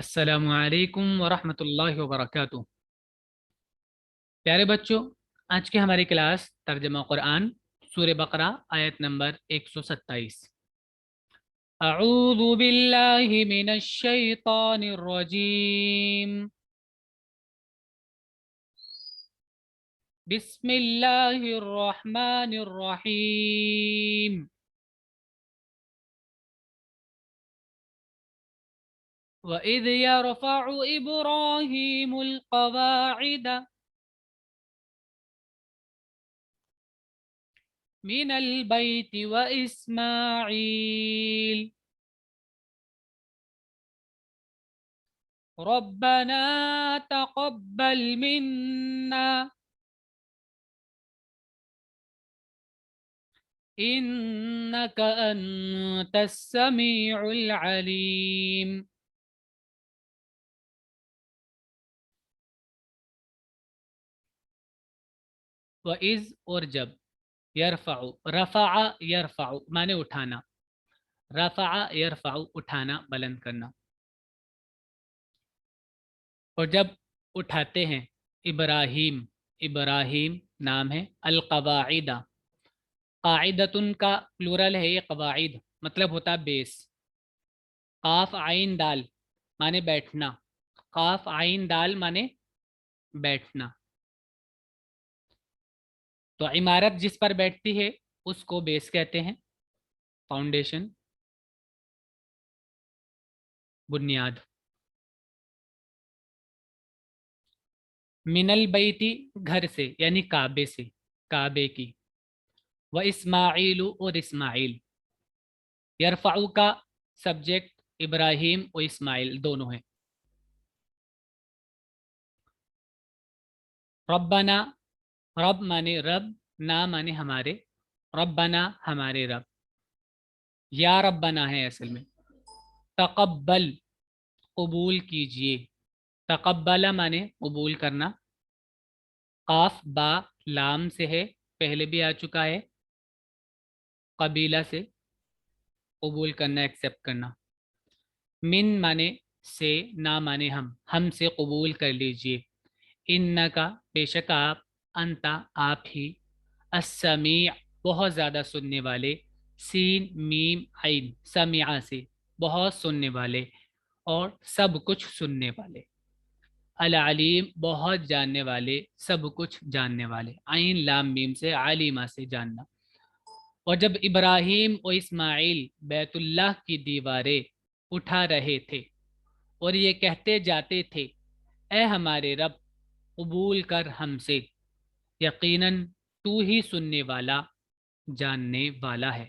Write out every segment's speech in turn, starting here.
السلام علیکم ورحمۃ اللہ وبرکاتہ۔ پیارے بچوں، آج کی ہماری کلاس ترجمہ قرآن سورہ بقرہ آیت نمبر 127۔ اعوذ باللہ من الشیطان الرجیم، بسم اللہ الرحمن الرحیم۔ وَإِذْ يَرْفَعُ إِبْرَاهِيمُ الْقَوَاعِدَ من البيت وإسماعيل ربنا تقبل منا إنك أنت السميع العليم۔ وَإِذْ اور جب، یرفع رفع یرفع معنی اٹھانا، رفع یرفع اٹھانا بلند کرنا، اور جب اٹھاتے ہیں ابراہیم، ابراہیم نام ہے، القواعد قاعدتن کا پلورل ہے، یہ قواعد مطلب ہوتا ہے بیس، قاف عین دال مانے بیٹھنا، قاف عین دال مانے بیٹھنا، تو عمارت جس پر بیٹھتی ہے اس کو بیس کہتے ہیں، فاؤنڈیشن، بنیاد۔ من البیتی گھر سے یعنی کعبے سے، کعبے کی، و اسماعیل اور اسماعیل، یرفع کا سبجیکٹ ابراہیم و اسماعیل دونوں ہیں۔ ربنا رب مانے رب، نا مانے ہمارے، ربنا ہمارے رب، یا ربنا ہے اصل میں، تقبل قبول کیجئے، تقبل مانے قبول کرنا، قاف با لام سے ہے، پہلے بھی آ چکا ہے، قبیلہ سے قبول کرنا، ایکسیپٹ کرنا، من مانے سے، نا مانے ہم سے قبول کر لیجئے، انکا بے شک آپ، انتا آپ ہی، السمیع بہت زیادہ سننے والے، سین میم عین سمیع سے بہت سننے والے اور سب کچھ سننے والے، العلیم بہت جاننے والے، سب کچھ جاننے والے، عین لام میم سے علیمہ سے جاننا۔ اور جب ابراہیم و اسماعیل بیت اللہ کی دیواریں اٹھا رہے تھے اور یہ کہتے جاتے تھے، اے ہمارے رب قبول کر ہم سے، یقیناً تو ہی سننے والا جاننے والا ہے۔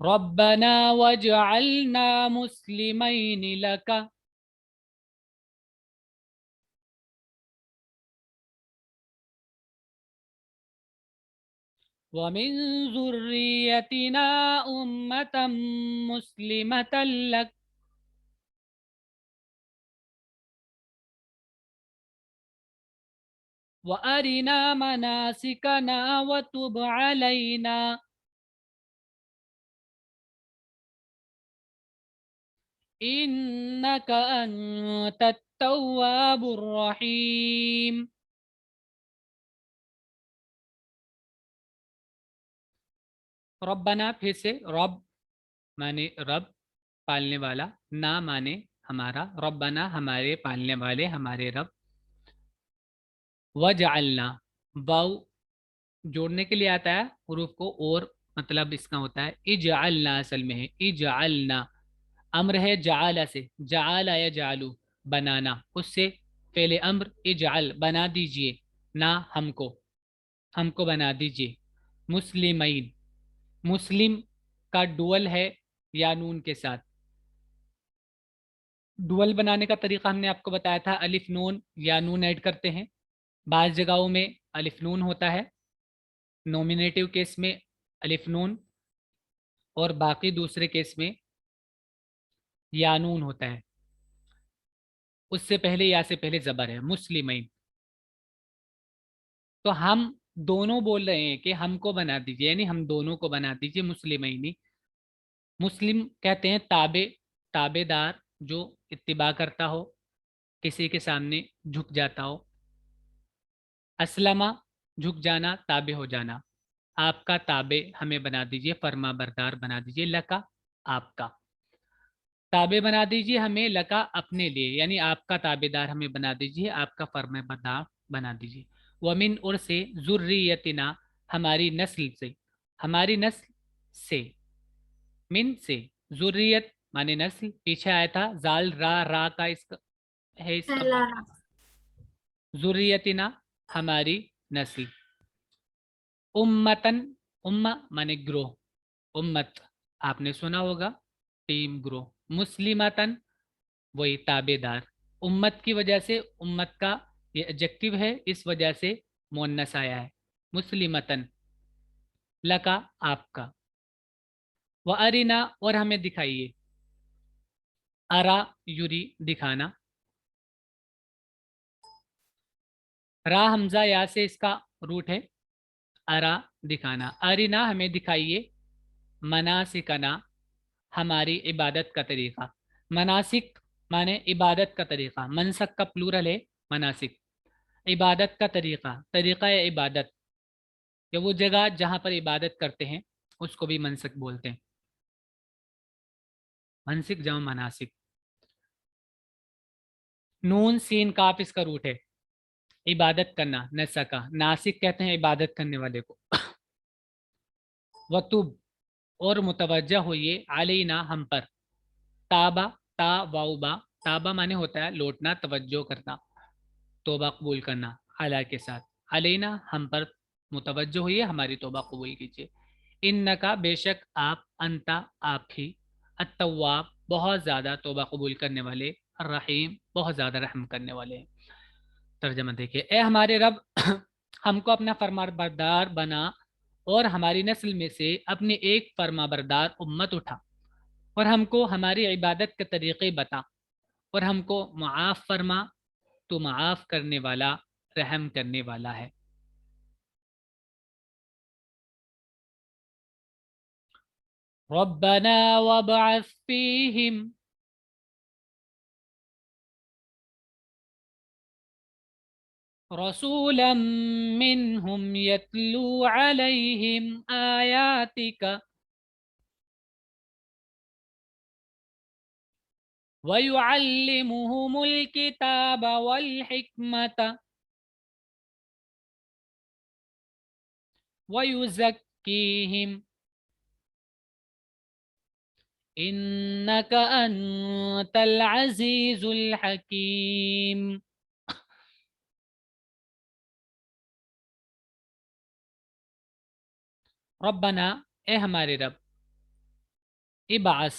ربنا وجعلنا مسلمین لک ومن ذریتنا امة مسلمة لک وارنا مناسکنا وتب علینا انک انت التواب الرحیم۔ ربنا پھر سے، رب مانے رب پالنے والا، نا مانے ہمارا، ربنا ہمارے پالنے والے، ہمارے رب، وجعلنا واو جوڑنے کے لیے آتا ہے حروف کو، اور مطلب اس کا ہوتا ہے اجعلنا، اصل میں ہے اجعلنا، امر ہے جعل سے، جعل یا جعلو بنانا، اس سے فعل امر اجعل بنا دیجئے، نہ ہم کو بنا دیجئے، مسلمین مسلم کا ڈول ہے یا نون کے ساتھ، ڈول بنانے کا طریقہ ہم نے آپ کو بتایا تھا، الف نون یا نون ایڈ کرتے ہیں، بعض جگہوں میں الف نون ہوتا ہے نومینیٹو کیس میں الف نون، اور باقی دوسرے کیس میں یا نون ہوتا ہے، اس سے پہلے یا سے پہلے زبر ہے، مسلمین، تو ہم دونوں بول رہے ہیں کہ ہم کو بنا دیجیے، یعنی ہم دونوں کو بنا دیجیے مسلمینی، मुस्लिम कहते हैं ताबेदार, जो इत्तिबा करता हो, किसी के सामने झुक जाता हो। असलमा, झुक जाना, ताबे हो जाना। आपका ताबे हमें बना दीजिए, फर्मा बरदार बना दीजिए, लका आपका ताबे बना दीजिए हमें, लका अपने लिए, यानी आपका ताबेदार हमें बना दीजिए, आपका फर्मा बरदार बना दीजिए। वमिन उर से, जुर्रियतिना हमारी नस्ल से, हमारी नस्ल से, मिन से, जुर्रियत माने नस्ल, पीछे आया था जाल रा का इसका है इसका पहला जुर्रियतिना हमारी नस्ल। उम्मतन, उम्मा माने ग्रोह, उम्मत आपने सुना होगा टीम ग्रोह। मुस्लिमतन वही ताबेदार, उम्मत की वजह से, उम्मत का ये एडजेक्टिव है, इस वजह से मुअन्नस आया है। मुस्लिमतन, लका आपका। व अरिना और हमें दिखाइए, अरा युरी दिखाना, रा हमजा या से इसका रूट है, अरा दिखाना। अरिना हमें दिखाइए, मनासिकना हमारी इबादत का तरीका। मनासिक माने इबादत का तरीका, मनसक का प्लूरल है मनासिक। इबादत का तरीका, तरीका है इबादत, या वो जगह जहाँ पर इबादत करते हैं उसको भी मनसक बोलते हैं। मनसिक जमा मनासिक। नून सीन काफ इसका रूट है, इबादत करना, नसका, नासिक कहते हैं इबादत करने वाले को। वतुब और मुतवज्जा होइए, अलैना हम पर, ताबा ता वाउबा, ताबा माने होता है लौटना, तवज्जो करना, तौबा कबूल करना, अला के साथ, अलैना हम पर मुतवज्जो हुई, हमारी तौबा कबूल कीजिए। इन्नका बेशक आप, अंता आप ही, अत्तवाब बहुत ज़्यादा तौबा कबूल करने वाले, रहीम बहुत ज़्यादा रहम करने वाले हैं। तर्जमा देखिए, ए हमारे रब हमको अपना फरमाबरदार बना और हमारी नस्ल में से अपनी एक फरमाबरदार उम्मत उठा, और हमको हमारी इबादत के तरीक़े बता, और हमको मुआफ़ फरमा, तो मुआफ़ करने वाला, रहम करने वाला है। रब्बना वबअस फीहिम रसूलन मिनहुम यतलू अलैहिम आयातिका वयुअल्लिमुहुमुल किताब वल हिकमत वयुज़क्कीहिम इन्नका अंतल अज़ीज़ुल हकीम। रब्बना ए हमारे रब, इबास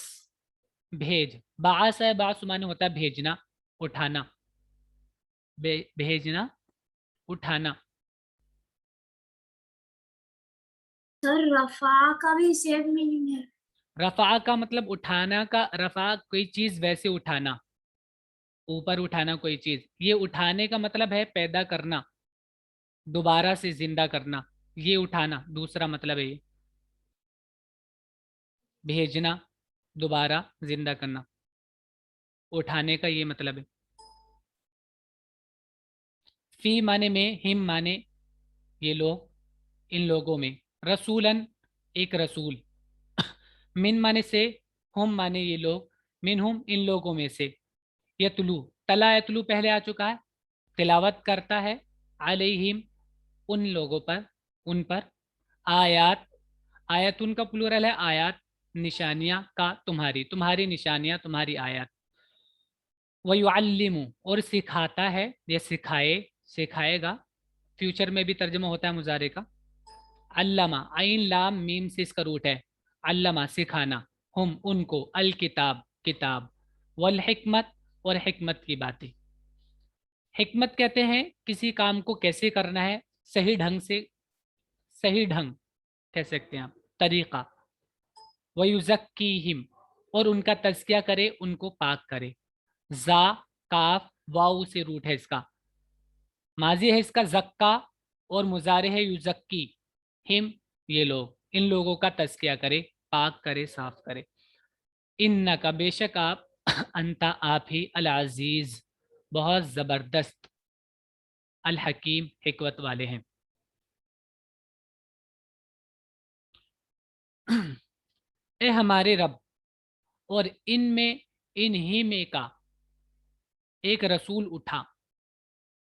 भेज, बास है, बास माने होता है भेजना, उठाना, भेजना, उठाना। सर रफा का भी सेम मीनिंग है। रफा का मतलब उठाना का, रफा कोई चीज वैसे उठाना, ऊपर उठाना कोई चीज, ये उठाने का मतलब है पैदा करना, दोबारा से जिंदा करना, ये उठाना दूसरा मतलब है ये, भेजना, दोबारा जिंदा करना, उठाने का ये मतलब है। फी माने में, हिम माने ये लोग, इन लोगों में, रसूलन एक रसूल, मिन माने से, हम माने ये लोग, मिन हम इन लोगों में से, यतलू, तला यतलू पहले आ चुका है, तिलावत करता है, अलैहिम उन लोगों पर, उन पर, आयात, आयत उनका प्लूरल है, आयात निशानियां का, तुम्हारी, तुम्हारी निशानियां, तुम्हारी आयत। वयुअल्लिमु और सिखाता है, ये सिखाए, सिखाएगा, फ्यूचर में भी तर्जुमा होता है मुजारे का। अल्लमा आइन लाम मीम से इसका रूट है, अल्लमा सिखाना, हम उनको, अल किताब किताब, वल हिकमत और हिकमत की बातें। हिकमत कहते हैं किसी काम को कैसे करना है, सही ढंग से, सही ढंग कह सकते हैं आप, तरीका। वयुज़क्कीहिम और उनका तज़किया करे, उनको पाक करे। जा काफ वाउ से रूट है इसका, माजी है इसका जक्का, और मुजारे है युजक्की, हिम ये लोग, इन लोगों का तज़किया करे, पाक करे, साफ करे। इन्नका बेशक आप, अंता आप ही, अल अजीज बहुत ज़बरदस्त, अल हकीम हिकमत वाले हैं। ए हमारे रब, और इनमें, इन्हीं में का एक रसूल उठा।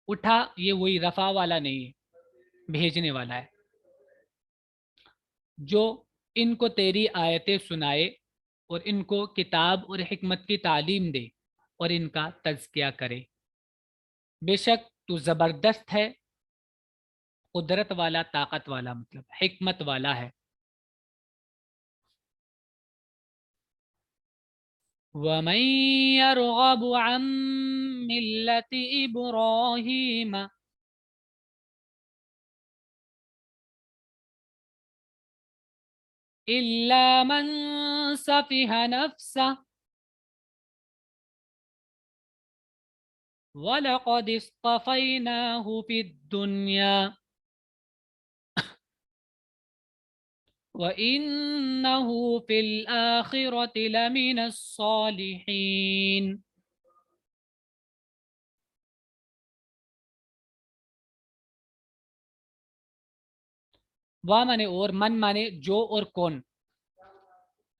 उठा ये वही रफ़ा वाला नहीं है, भेजने वाला है, जो इनको तेरी आयतें सुनाए और इनको किताब और हिकमत की तालीम दे और इनका तज़किया करे। बेशक तू ज़बरदस्त है, कुदरत वाला, ताकत वाला, मतलब हिकमत वाला है। वमन यरगबु अन मिल्लति इब्राहीम इल्ला मन सफिह नफ्सह वलक़द इस्तफ़ैनाहु फ़िद्दुन्या वइन्नहु फ़िल आखिरति लमिनस्सालिहीन। वा माने और, मन माने जो और कौन।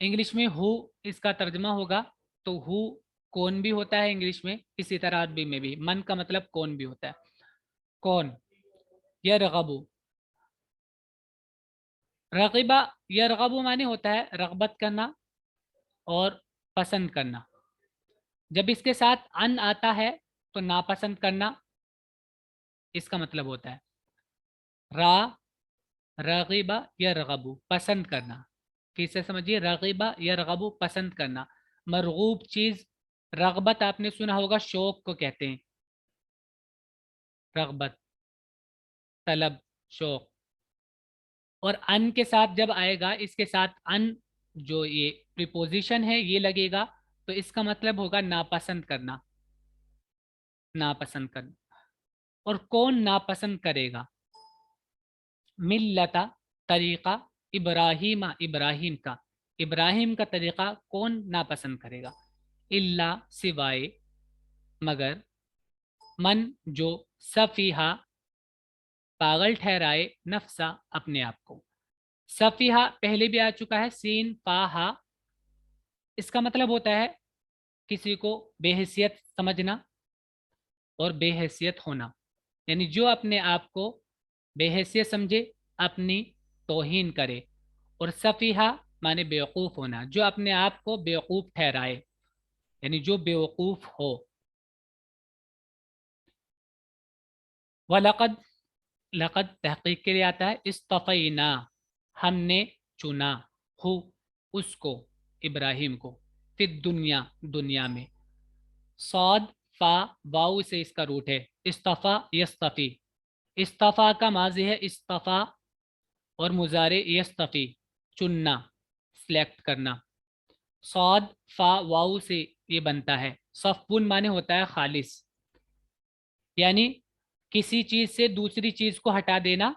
इंग्लिश में हु इसका तर्जमा होगा, तो हु कौन भी होता है इंग्लिश में, इसी तरह अरबी में भी मन का मतलब कौन भी होता है। कौन, यरगबु, रगिबा, यरगबु माने होता है रगबत करना और पसंद करना। जब इसके साथ अन आता है तो नापसंद करना इसका मतलब होता है। रा, रगिबा यरगबु, पसंद करना। फिर से समझिए, रगिबा यरगबु, पसंद करना। मरगूब चीज, रगबत आपने सुना होगा, शौक को कहते हैं रगबत, तलब, शौक। और अन के साथ जब आएगा, इसके साथ अन जो ये प्रीपोजिशन है ये लगेगा, तो इसका मतलब होगा नापसंद करना, नापसंद करना। और कौन नापसंद करेगा, मिल्लता, तरीका, इब्राहीम, इब्राहिम का, इब्राहिम का तरीका कौन नापसंद करेगा, इल्ला सिवाय, मगर, मन जो, सफीहा पागल ठहराए, नफ्सा अपने आप को। सफीहा पहले भी आ चुका है, सीन फाहा, इसका मतलब होता है किसी को बेहैसियत समझना और बेहैसियत होना, यानी जो अपने आप को बेहैसियत समझे, अपनी तौहीन करे। और सफीहा माने बेवकूफ़ होना, जो अपने आप को बेवकूफ़ ठहराए, यानी जो बेवकूफ़ हो। वलक़द, लक़द तहक़ीक़ के लिए आता है, इस्तफ़ैना, हमने चुना, हु उसको, इब्राहिम को, फिर दुनिया, दुनिया में। सौद फा वाऊ से इसका रूट है, इस्तफ़ा यस्तफ़ी, इस्तफ़ा का माजी है इस्तफ़ा, और मुजारे यस्तफ़ी, चुनना, सिलेक्ट करना। सौद फा वाऊ से ये बनता है। सफ़ुन माने होता है खालिस, यानी किसी चीज़ से दूसरी चीज़ को हटा देना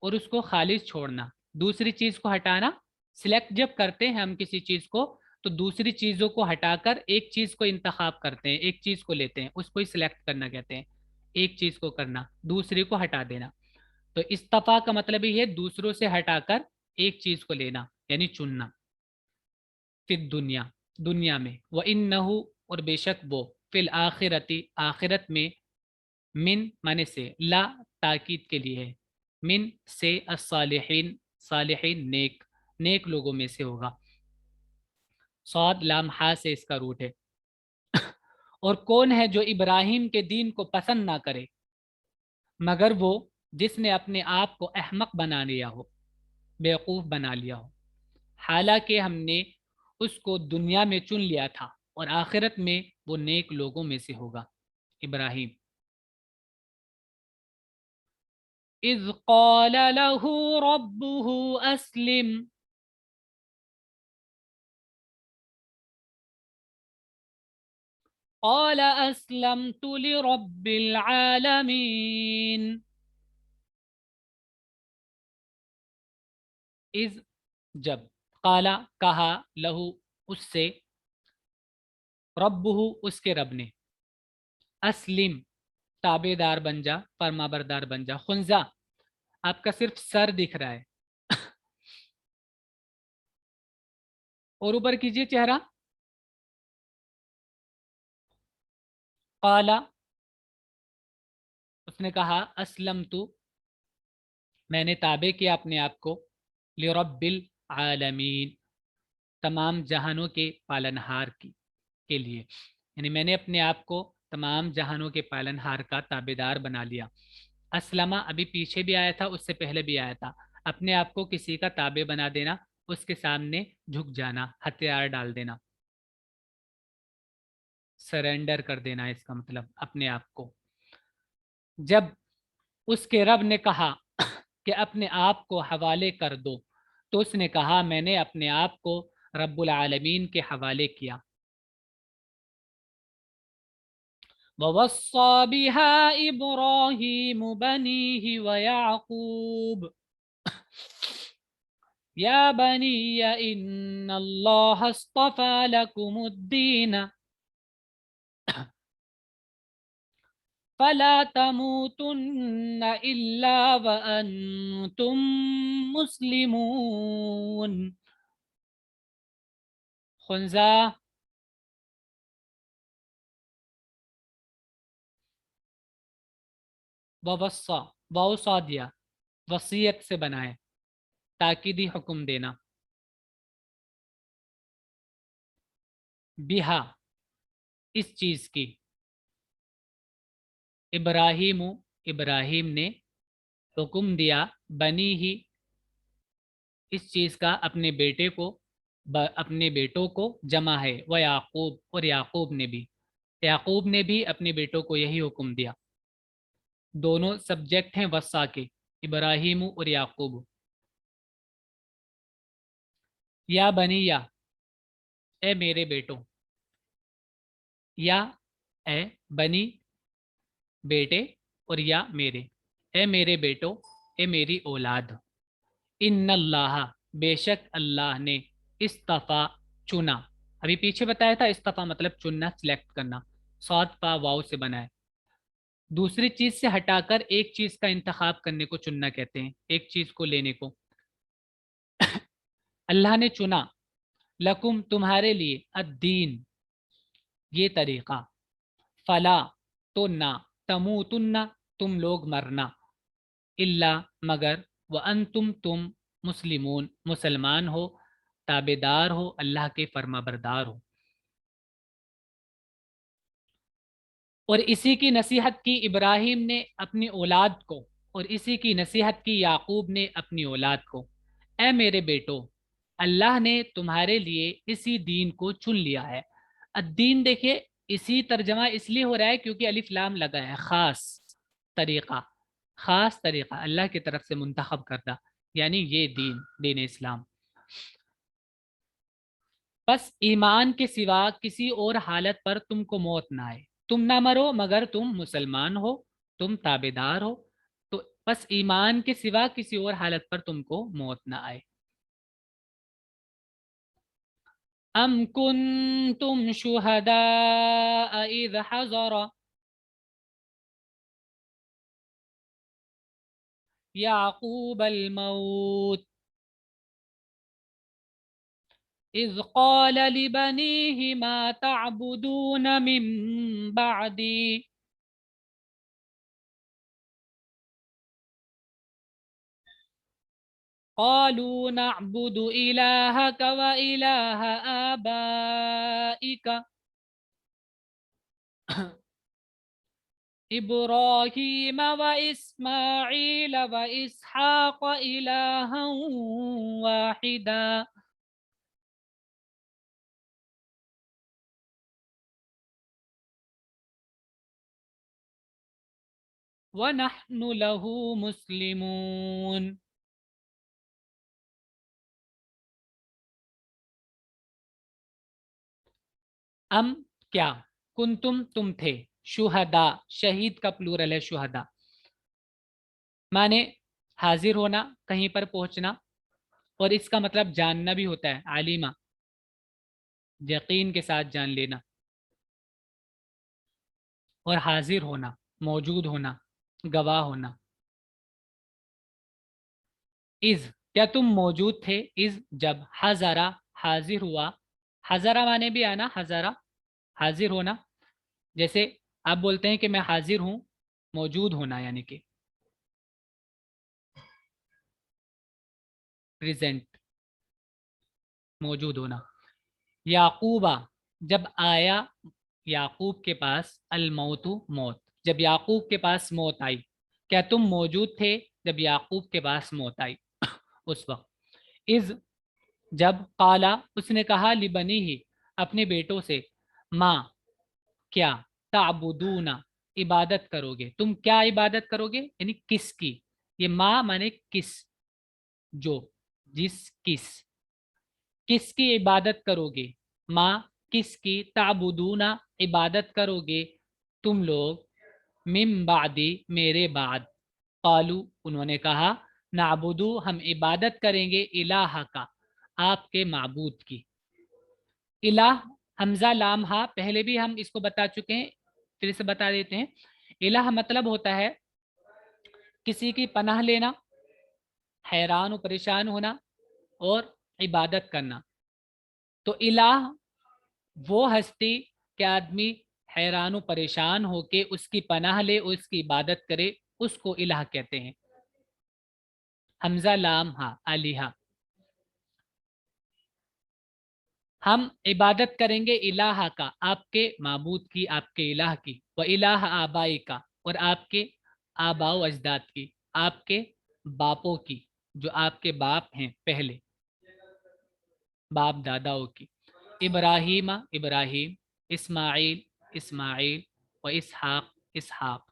और उसको खालिस छोड़ना। दूसरी चीज़ को हटाना, सिलेक्ट जब करते हैं हम किसी चीज़ को, तो दूसरी चीज़ों को हटाकर एक चीज़ को इंतखाब करते हैं, एक चीज़ को लेते हैं, उसको ही सिलेक्ट करना कहते हैं। एक चीज़ को करना, दूसरे को हटा देना। तो इस्तफा का मतलब ही है दूसरों से हटाकर एक चीज़ को लेना, यानी चुनना। फिर दुनिया, दुनिया में, व इन्नहु, और बेशक वो, फिल आखिरती, आखिरत में, मिन माने से, ला ताकीद के लिए है, मिन से, अस्सालिहीन, सालिहीन नेक, नेक लोगों में से होगा। सौद लाम हा से इसका रूट है। और कौन है जो इब्राहिम के दीन को पसंद ना करे, मगर वो जिसने अपने आप को अहमक बना लिया हो, बेवकूफ़ बना लिया हो, हालांकि हमने उसको दुनिया में चुन लिया था और आखिरत में वो नेक लोगों में से होगा। इब्राहिम, इज़ क़ाल लहू रब्बुहु अस्लिम, क़ाल अस्लमतु लिरब्बिल आलमीन। इज़ जब, क़ाला कहा, लहू उससे, रब्बुहु उसके रब ने, अस्लिम ताबेदार बन जा, फर्मा बरदार बन जा। खुंजा आपका सिर्फ सर दिख रहा है और ऊपर कीजिए चेहरा। काला उसने कहा, असलम तू मैंने ताबे किया अपने आप को, लिरब्बिल आलमीन तमाम जहानों के पालनहार के लिए, यानी मैंने अपने आप को तमाम जहानों के पालनहार का ताबेदार बना लिया। असलमा अभी पीछे भी आया था, उससे पहले भी आया था, अपने आप को किसी का ताबे बना देना, उसके सामने झुक जाना, हथियार डाल देना, सरेंडर कर देना, इसका मतलब अपने आप को। जब उसके रब ने कहा कि अपने आप को हवाले कर दो, तो उसने कहा मैंने अपने आप को रब्बुल आलमीन के हवाले किया। ववस्सा बिहा इब्राहीम बनीहि व याकूब या बनिया इन्नल्लाह अस्तफा लकुमुद्दीन फला तमूतुन्न इल्ला व अंतुम मुस्लिमून। खुंजा ववस्सा, वौसा दिया, वसीयत से बनाए, ताकीदी हुक्म देना। बिहा इस चीज की, इब्राहिम इब्राहिम ने हुक्म दिया, बनी ही इस चीज का अपने बेटे को, अपने बेटों को जमा है, वह याकूब और याकूब ने भी अपने बेटों को यही हुक्म दिया। दोनों सब्जेक्ट हैं वस्सा के, इब्राहिम और याकूब। या बनिया ए मेरे बेटों, या ए बनी बेटे, और या मेरे, ए मेरे बेटो, ए मेरी औलाद। इन्नल्लाह बेशक अल्लाह ने, इस्तफा चुना, अभी पीछे बताया था इस्तफा मतलब चुनना, सिलेक्ट करना, सौद पा वाव से बना है। दूसरी चीज से हटाकर एक चीज का इंतखाब करने को चुनना कहते हैं, एक चीज को लेने को। अल्लाह ने चुना, लकुम तुम्हारे लिए, अद्दीन ये तरीका, फला तो ना, तमूतुन्ना तुम लोग मरना, इल्ला मगर, व अंतुम तुम, मुस्लिमून मुसलमान हो, ताबेदार हो, अल्लाह के फर्माबरदार हो। और इसी की नसीहत की इब्राहिम ने अपनी औलाद को, और इसी की नसीहत की याकूब ने अपनी औलाद को। ए मेरे बेटो, अल्लाह ने तुम्हारे लिए इसी दीन को चुन लिया है। अद्दीन देखिए, इसी तर्जमा इसलिए हो रहा है क्योंकि अलिफ लाम लगा है, तरीका खास तरीका अल्लाह की तरफ से मुंतखब करदा, यानी ये दीन, दीन इस्लाम। बस ईमान के सिवा किसी और हालत पर तुमको मौत ना आए, तुम ना मरो मगर तुम मुसलमान हो, तुम ताबेदार हो, तो बस ईमान के सिवा किसी और हालत पर तुमको मौत ना आए। अम कुंतुम शुहदा इज़ हज़रा याकूब अल मौत इज़ क़ाल लिबनीहि मा तअबुदून मिन बअदी क़ालू नअबुदु इलाहक व इलाह आबाइक इब्राहीम व इस्माईल व इसहाक इलाहन वाहिदा व नहनु लहू मुस्लिमून। अम क्या, कुंतुम तुम थे, शुहदा शहीद का प्लूरल है शुहदा, माने हाजिर होना, कहीं पर पहुंचना, और इसका मतलब जानना भी होता है, आलिमा यकीन के साथ जान लेना। और हाजिर होना, मौजूद होना, गवाह होना। इज, क्या तुम मौजूद थे? इज, जब। हज़ारा, हाजिर हुआ। हज़ारा माने भी आना, हज़ारा हाजिर होना। जैसे आप बोलते हैं कि मैं हाजिर हूं, मौजूद होना यानी कि प्रेजेंट, मौजूद होना। याकूबा, जब आया याकूब के पास, अलमौतु, मौत, जब याकूब के पास मौत आई। क्या तुम मौजूद थे जब याकूब के पास मौत आई उस वक्त। इज, जब। काला, उसने कहा, लिबनी ही, अपने बेटों से, माँ, क्या, ताबुदूना, इबादत करोगे, तुम क्या इबादत करोगे, यानी किसकी। ये माँ माने किस, जो, जिस, किसकी इबादत करोगे, माँ, किसकी, ताबुदूना, इबादत करोगे तुम लोग, मिम बादी, मेरे बाद। कालू, उन्होंने कहा, नाबुदू, हम इबादत करेंगे, इलाहा का, आपके माबूद की। इलाह, हमजा लाम हा, पहले भी हम इसको बता चुके हैं, फिर से बता देते हैं। इलाह मतलब होता है किसी की पनाह लेना, हैरान और परेशान होना, और इबादत करना। तो इलाह वो हस्ती के आदमी हैरान और परेशान होके उसकी पनाह ले, उसकी इबादत करे, उसको इलाह कहते हैं। हमजा लाम हा, अलीहा, हम इबादत करेंगे इलाहा का, आपके माबूद की, आपके इलाह की, व इलाह आबाई का, और आपके आबाओ अजदाद की, आपके बापों की, जो आपके बाप हैं पहले, बाप दादाओं की। इब्राहीमा, इब्राहीम। इस्माइल, इस्माइल। व इसहाक, इसहाक।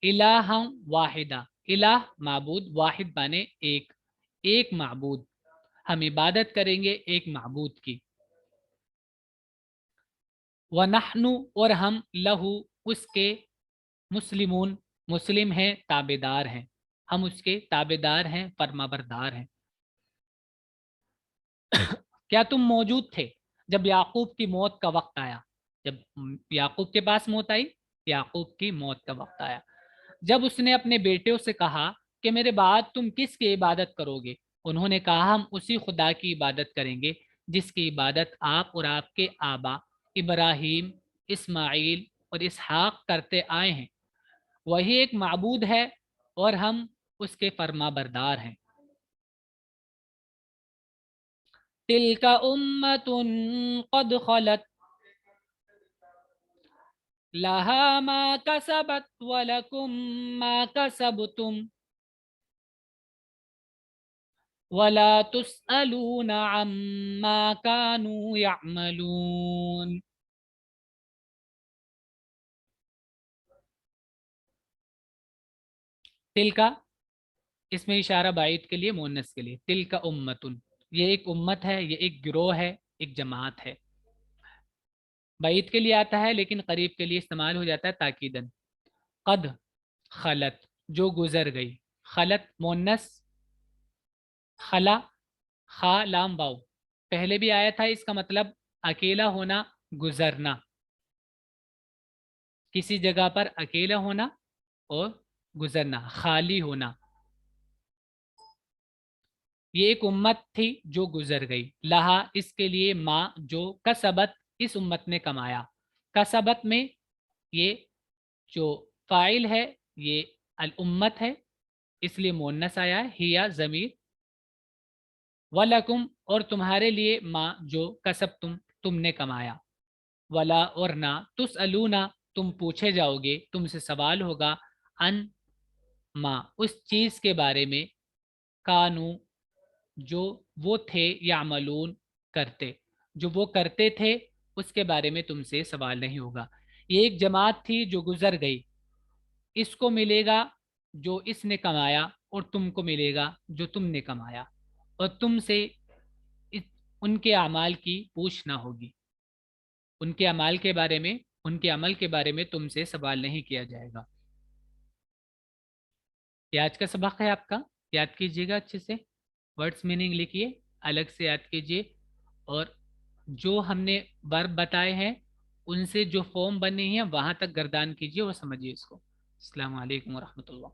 इलाहा वाहिदा, इलाह माबूद, वाहिद माने एक, एक माबूद, हम इबादत करेंगे एक माबूद की। व नहनु, और हम, लहू, उसके, मुस्लिमून, मुस्लिम हैं, ताबेदार हैं, हम उसके ताबेदार हैं, फरमाबरदार हैं। क्या तुम मौजूद थे जब याकूब की मौत का वक्त आया, जब याकूब के पास मौत आई, याकूब की मौत का वक्त आया, जब उसने अपने बेटों से कहा कि मेरे बाद तुम किसकी इबादत करोगे। उन्होंने कहा, हम उसी खुदा की इबादत करेंगे जिसकी इबादत आप और आपके आबा इब्राहीम, इस्माइल और इसहाक करते आए हैं। वही एक माबूद है और हम उसके फर्मा बरदार हैं। तिलका उम्मतुन कद खलत, लहा मा कसबत वलकुम मा कसबतुम, वला तुसअलून अम्मा कानू यअमलून। तिलका, इसमें इशारा बाइद के लिए, मोनस के लिए। तिलका उम्मतुन, ये एक उम्मत है, ये एक गिरोह है, एक जमात है। बाइद के लिए आता है लेकिन करीब के लिए इस्तेमाल हो जाता है ताकीदन। कद खलत, जो गुजर गई। खलत मोन्नस, खला, खा लाम वाव, पहले भी आया था, इसका मतलब अकेला होना, गुजरना, किसी जगह पर अकेला होना और गुजरना, खाली होना। ये एक उम्मत थी जो गुजर गई। लहा, इसके लिए, माँ, जो, कसबत, इस उम्मत ने कमाया। कसबत में ये जो फाइल है ये अल उम्मत है, इसलिए मोन्नस आया है, हिया ज़मीर। वलकुम, और तुम्हारे लिए, माँ, जो, कसब, तुमने कमाया। वला, और ना, तुस अलूना, तुम पूछे जाओगे, तुमसे सवाल होगा, अन, माँ, उस चीज़ के बारे में, कानू, जो वो थे, या अमलून, करते, जो वो करते थे, उसके बारे में तुमसे सवाल नहीं होगा। ये एक जमात थी जो गुजर गई, इसको मिलेगा जो इसने कमाया, और तुमको मिलेगा जो तुमने कमाया, और तुमसे इस, उनके अमाल की पूछना होगी, उनके अमाल के बारे में, उनके अमल के बारे में तुमसे सवाल नहीं किया जाएगा। ये आज का सबक है आपका, याद कीजिएगा अच्छे से, वर्ड्स मीनिंग लिखिए, अलग से याद कीजिए, और जो हमने वर्ब बताए हैं ان سے جو فارم بنے ہیں وہاں تک گردان کیجیے اور سمجھیے اس کو. السلام علیکم ورحمۃ اللہ.